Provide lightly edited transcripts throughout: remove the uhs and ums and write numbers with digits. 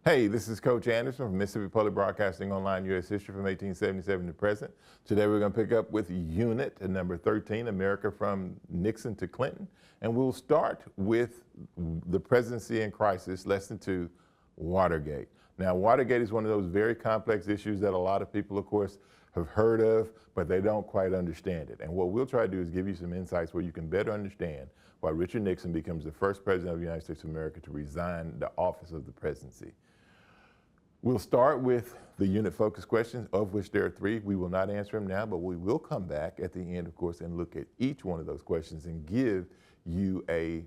Hey, this is Coach Anderson from Mississippi Public Broadcasting Online U.S. History from 1877 to present. Today we're going to pick up with unit number 13, America from Nixon to Clinton. And we'll start with the presidency in crisis, lesson 2, Watergate. Now, Watergate is one of those very complex issues that a lot of people, of course, have heard of, but they don't quite understand it. And what we'll try to do is give you some insights where you can better understand why Richard Nixon becomes the first president of the United States of America to resign the office of the presidency. We'll start with the unit focus questions, of which there are 3. We will not answer them now, but we will come back at the end, of course, and look at each one of those questions and give you a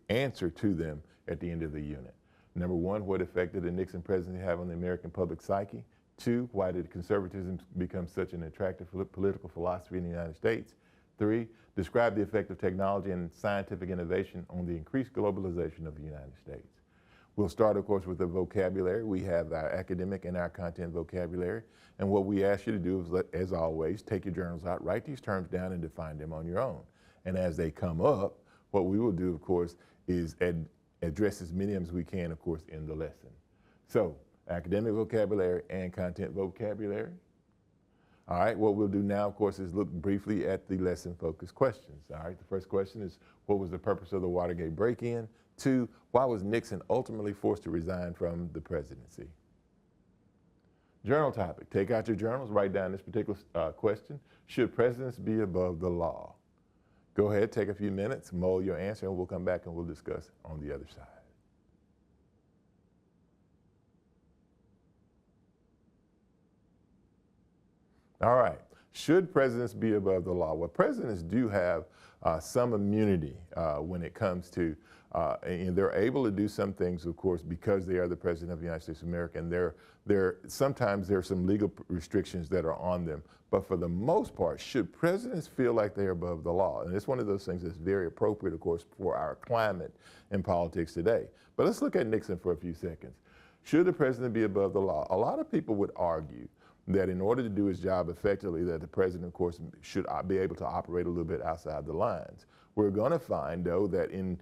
answer to them at the end of the unit. Number 1, what effect did the Nixon presidency have on the American public psyche? 2, why did conservatism become such an attractive political philosophy in the United States? 3, describe the effect of technology and scientific innovation on the increased globalization of the United States. We'll start, of course, with the vocabulary. We have our academic and our content vocabulary. And what we ask you to do is, as always, take your journals out, write these terms down, and define them on your own. And as they come up, what we will do, of course, is address as many as we can, of course, in the lesson. So, academic vocabulary and content vocabulary. All right, what we'll do now, of course, is look briefly at the lesson-focused questions. All right, the first question is, what was the purpose of the Watergate break-in? 2, why was Nixon ultimately forced to resign from the presidency? Journal topic. Take out your journals, write down this particular question. Should presidents be above the law? Go ahead, take a few minutes, mull your answer, and we'll come back and we'll discuss on the other side. All right. Should presidents be above the law? Well, presidents do have some immunity when it comes to, and they're able to do some things, of course, because they are the president of the United States of America, and sometimes there are some legal restrictions that are on them. But for the most part, should presidents feel like they're above the law? And it's one of those things that's very appropriate, of course, for our climate in politics today. But let's look at Nixon for a few seconds. Should the president be above the law? A lot of people would argue that in order to do his job effectively, that the president, of course, should be able to operate a little bit outside the lines. We're going to find, though, that in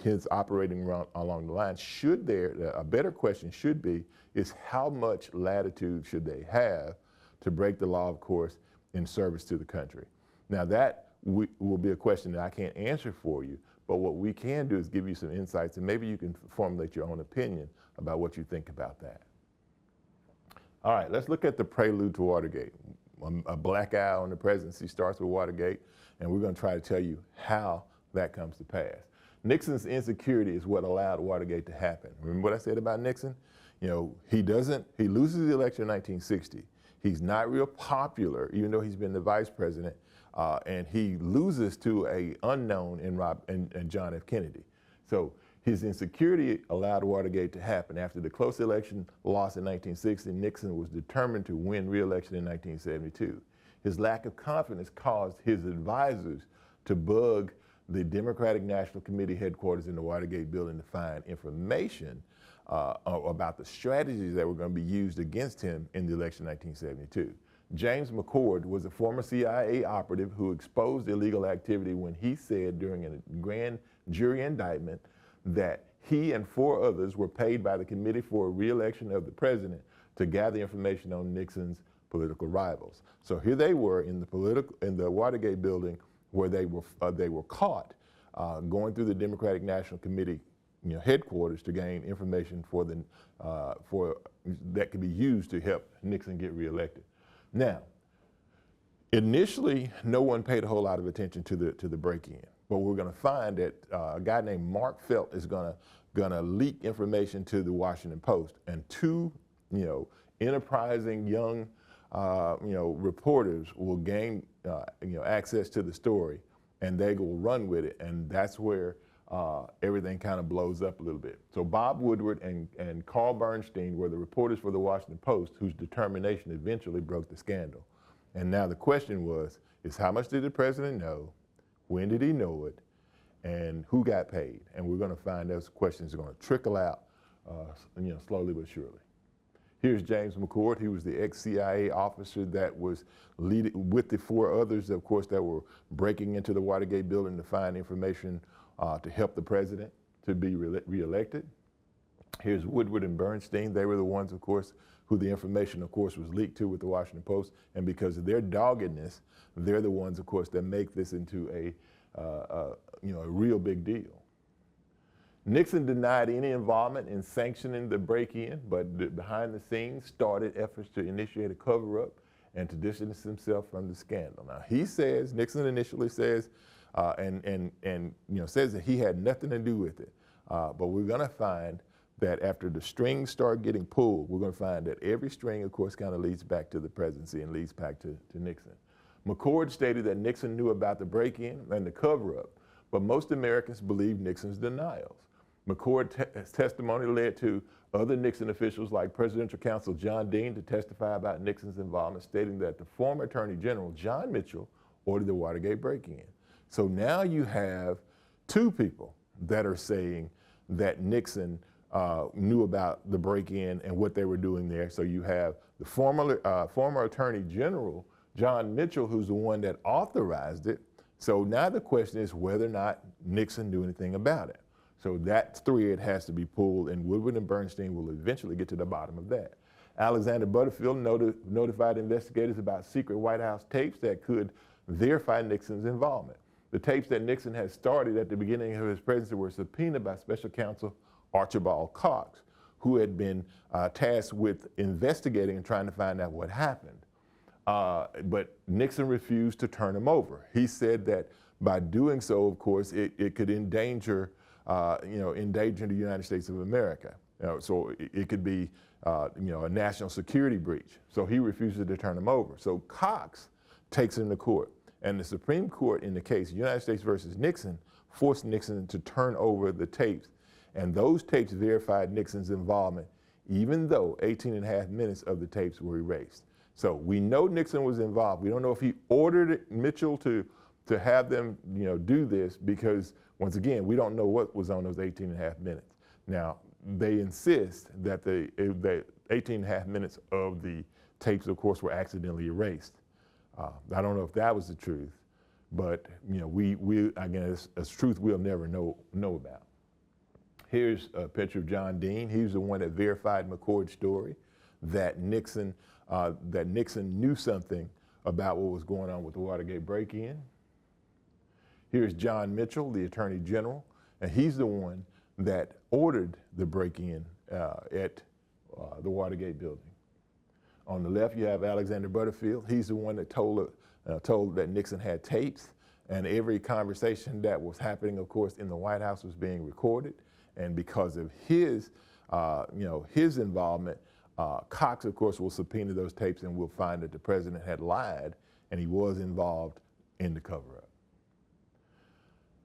his operating along the lines, a better question should be, is how much latitude should they have to break the law, of course, in service to the country? Now, that will be a question that I can't answer for you, but what we can do is give you some insights, and maybe you can formulate your own opinion about what you think about that. All right, let's look at the prelude to Watergate. A black eye on the presidency starts with Watergate, and we're going to try to tell you how that comes to pass. Nixon's insecurity is what allowed Watergate to happen. Remember what I said about Nixon? You know, he loses the election in 1960. He's not real popular, even though he's been the vice president, and he loses to an unknown in John F. Kennedy. So his insecurity allowed Watergate to happen. After the close election loss in 1960, Nixon was determined to win re-election in 1972. His lack of confidence caused his advisors to bug the Democratic National Committee headquarters in the Watergate building to find information about the strategies that were going to be used against him in the election in 1972. James McCord was a former CIA operative who exposed illegal activity when he said during a grand jury indictment that he and 4 others were paid by the Committee for Re-election of the President to gather information on Nixon's political rivals. So here they were in the Watergate building, where they were caught going through the Democratic National Committee, headquarters to gain information that could be used to help Nixon get reelected. Now, initially, no one paid a whole lot of attention to the break-in. But we're going to find that a guy named Mark Felt is going to leak information to the Washington Post, and 2, enterprising young, reporters will gain, access to the story, and they will run with it, and that's where everything kind of blows up a little bit. So Bob Woodward and Carl Bernstein were the reporters for the Washington Post, whose determination eventually broke the scandal. And now the question is how much did the president know? When did he know it? And who got paid? And we're going to find those questions are going to trickle out, slowly but surely. Here's James McCord. He was the ex-CIA officer that was leading with the 4 others, of course, that were breaking into the Watergate building to find information to help the president to be reelected. Here's Woodward and Bernstein. They were the ones, of course, who the information, of course, was leaked to with the Washington Post. And because of their doggedness, they're the ones, of course, that make this into a real big deal. Nixon denied any involvement in sanctioning the break-in, but behind the scenes started efforts to initiate a cover-up and to distance himself from the scandal. Now he says, Nixon initially says, says that he had nothing to do with it. But we're going to find that after the strings start getting pulled, we're going to find that every string, of course, kind of leads back to the presidency and leads back to Nixon. McCord stated that Nixon knew about the break-in and the cover-up, but most Americans believe Nixon's denials. McCord's testimony led to other Nixon officials like Presidential Counsel John Dean to testify about Nixon's involvement, stating that the former Attorney General, John Mitchell, ordered the Watergate break-in. So now you have two people that are saying that Nixon knew about the break-in and what they were doing there. So you have the former Attorney General, John Mitchell, who's the one that authorized it. So now the question is whether or not Nixon knew anything about it. So that thread has to be pulled, and Woodward and Bernstein will eventually get to the bottom of that. Alexander Butterfield notified investigators about secret White House tapes that could verify Nixon's involvement. The tapes that Nixon had started at the beginning of his presidency were subpoenaed by Special Counsel Archibald Cox, who had been tasked with investigating and trying to find out what happened. But Nixon refused to turn them over. He said that by doing so, of course, it could endanger the United States of America. So it could be, a national security breach. So he refuses to turn them over. So Cox takes him to court. And the Supreme Court, in the case United States versus Nixon, forced Nixon to turn over the tapes. And those tapes verified Nixon's involvement, even though 18 and a half minutes of the tapes were erased. So we know Nixon was involved. We don't know if he ordered Mitchell to have them, do this, because once again, we don't know what was on those 18 and a half minutes. Now, they insist that the 18 and a half minutes of the tapes, of course, were accidentally erased. I don't know if that was the truth, but again, it's truth we'll never know about. Here's a picture of John Dean. He's the one that verified McCord's story that Nixon knew something about what was going on with the Watergate break-in. Here's John Mitchell, the Attorney General, and he's the one that ordered the break-in at the Watergate building. On the left, you have Alexander Butterfield. He's the one that told that Nixon had tapes, and every conversation that was happening, of course, in the White House was being recorded. And because of his involvement, Cox, of course, will subpoena those tapes, and we'll find that the president had lied, and he was involved in the cover-up.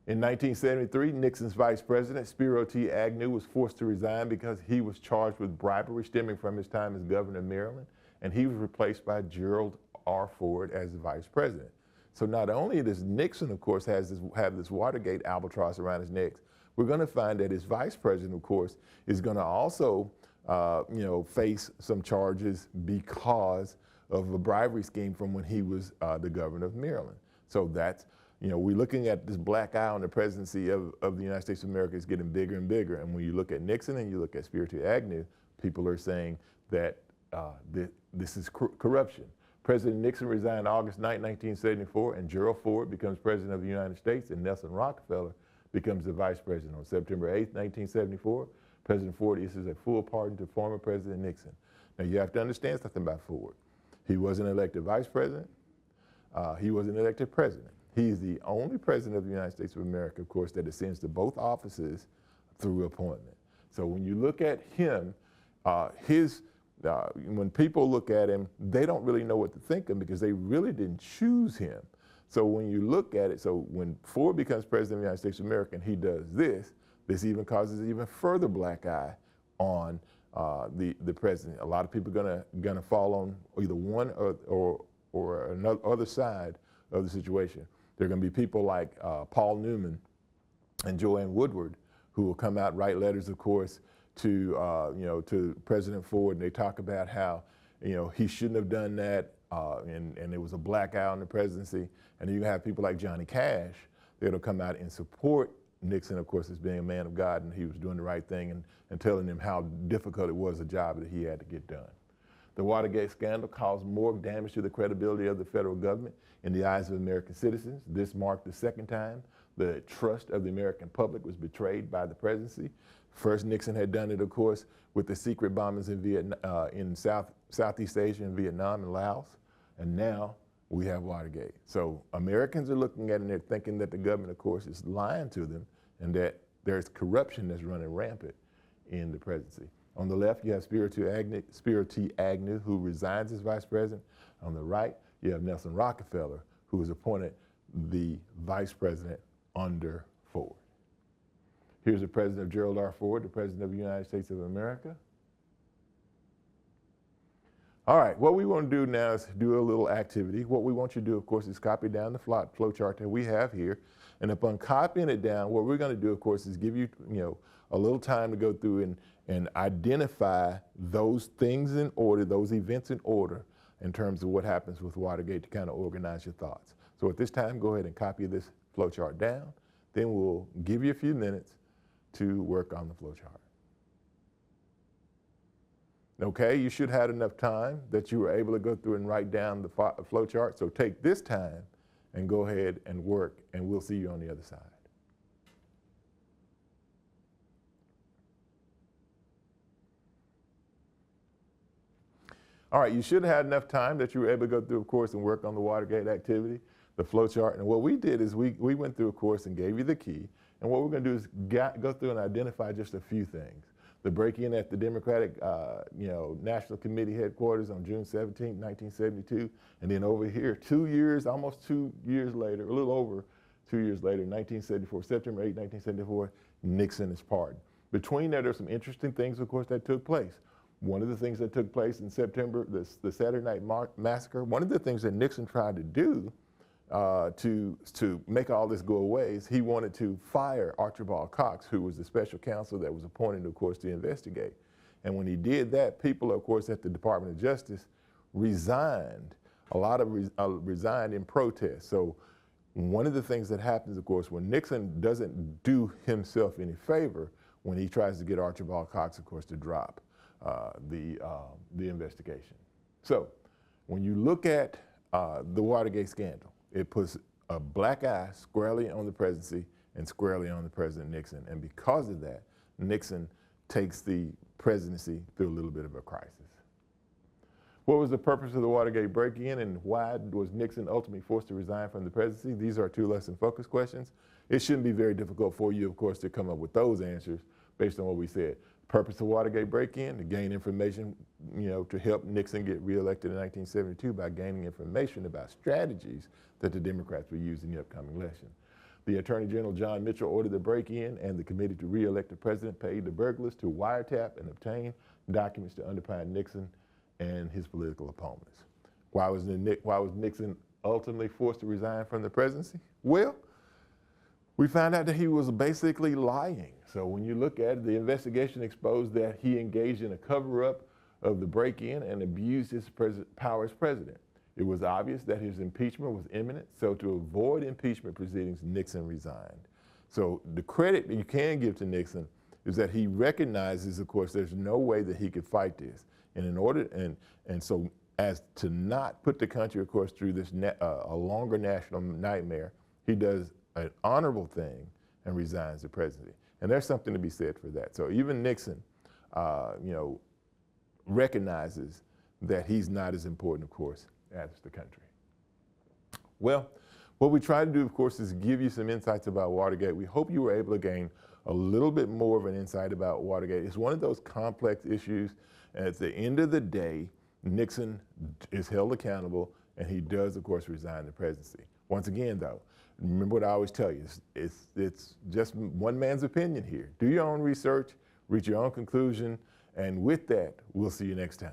In 1973, Nixon's vice president, Spiro T. Agnew, was forced to resign because he was charged with bribery stemming from his time as governor of Maryland, and he was replaced by Gerald R. Ford as the vice president. So not only does Nixon, of course, have this Watergate albatross around his neck, we're going to find that his vice president, of course, is going to also face some charges because of a bribery scheme from when he was the governor of Maryland. So that's, we're looking at this black eye on the presidency of the United States of America is getting bigger and bigger. And when you look at Nixon and you look at Spiro T. Agnew, people are saying that this is corruption. President Nixon resigned August 9, 1974, and Gerald Ford becomes president of the United States, and Nelson Rockefeller becomes the vice president. On September 8, 1974, President Ford issues a full pardon to former President Nixon. Now you have to understand something about Ford. He wasn't elected vice president. He wasn't elected president. He's the only president of the United States of America, of course, that ascends to both offices through appointment. So when you look at him, when people look at him, they don't really know what to think of him because they really didn't choose him. So when you look at it, so when Ford becomes president of the United States of America and he does this, this even causes even further black eye on the president. A lot of people are gonna fall on either one or another other side of the situation. There are gonna be people like Paul Newman and Joanne Woodward who will come out, write letters, of course, to President Ford, and they talk about how he shouldn't have done that, and there was a black eye on the presidency. And then you have people like Johnny Cash that'll come out and support Nixon, of course, as being a man of God, and he was doing the right thing and telling him how difficult it was, a job that he had to get done. The Watergate scandal caused more damage to the credibility of the federal government in the eyes of American citizens. This marked the second time the trust of the American public was betrayed by the presidency. First, Nixon had done it, of course, with the secret bombings in Southeast Asia, in Vietnam and Laos, and now we have Watergate. So Americans are looking at it and they're thinking that the government, of course, is lying to them and that there's corruption that's running rampant in the presidency. On the left, you have Spiro T. Agnew, who resigns as vice president. On the right, you have Nelson Rockefeller, who was appointed the vice president under Ford. Here's the president of Gerald R. Ford, the president of the United States of America. All right, what we want to do now is do a little activity. What we want you to do, of course, is copy down the flow chart that we have here. And upon copying it down, what we're going to do, of course, is give you, a little time to go through and identify those things in order, those events in order, in terms of what happens with Watergate to kind of organize your thoughts. So at this time, go ahead and copy this flow chart down. Then we'll give you a few minutes to work on the flow chart. Okay, you should have enough time that you were able to go through and write down the flow chart. So take this time and go ahead and work, and we'll see you on the other side. All right, you should have had enough time that you were able to go through, of course, and work on the Watergate activity, the flow chart. And what we did is we went through, of course, and gave you the key. And what we're going to do is go through and identify just a few things. The break-in at the Democratic, National Committee headquarters on June 17, 1972, and then over here, almost 2 years later, a little over 2 years later, 1974, September 8, 1974, Nixon is pardoned. Between there's some interesting things, of course, that took place. One of the things that took place in September, the Saturday Night Massacre, one of the things that Nixon tried to do to make all this go away is he wanted to fire Archibald Cox, who was the special counsel that was appointed, of course, to investigate. And when he did that, people, of course, at the Department of Justice resigned. A lot of resigned in protest. So one of the things that happens, of course, when Nixon doesn't do himself any favor when he tries to get Archibald Cox, of course, to drop the investigation. So when you look at the Watergate scandal, it puts a black eye squarely on the presidency and squarely on the President Nixon. And because of that, Nixon takes the presidency through a little bit of a crisis. What was the purpose of the Watergate break-in and why was Nixon ultimately forced to resign from the presidency? These are two lesson focus questions. It shouldn't be very difficult for you, of course, to come up with those answers based on what we said. Purpose of Watergate break-in, to gain information, to help Nixon get reelected in 1972 by gaining information about strategies that the Democrats would use in the upcoming election. The Attorney General John Mitchell ordered the break-in, and the committee to re-elect the president paid the burglars to wiretap and obtain documents to undermine Nixon and his political opponents. Why was Nixon ultimately forced to resign from the presidency? Well, we found out that he was basically lying. So when you look at it, the investigation exposed that he engaged in a cover-up of the break-in and abused his power as president. It was obvious that his impeachment was imminent, so to avoid impeachment proceedings, Nixon resigned. So the credit that you can give to Nixon is that he recognizes, of course, there's no way that he could fight this. And in order, and so as to not put the country, of course, through this a longer national nightmare, he does an honorable thing and resigns the presidency. And there's something to be said for that. So even Nixon, recognizes that he's not as important, of course, as the country. Well, what we try to do, of course, is give you some insights about Watergate. We hope you were able to gain a little bit more of an insight about Watergate. It's one of those complex issues, and at the end of the day, Nixon is held accountable, and he does, of course, resign the presidency. Once again, though, remember what I always tell you, it's just one man's opinion here. Do your own research, reach your own conclusion, and with that, we'll see you next time.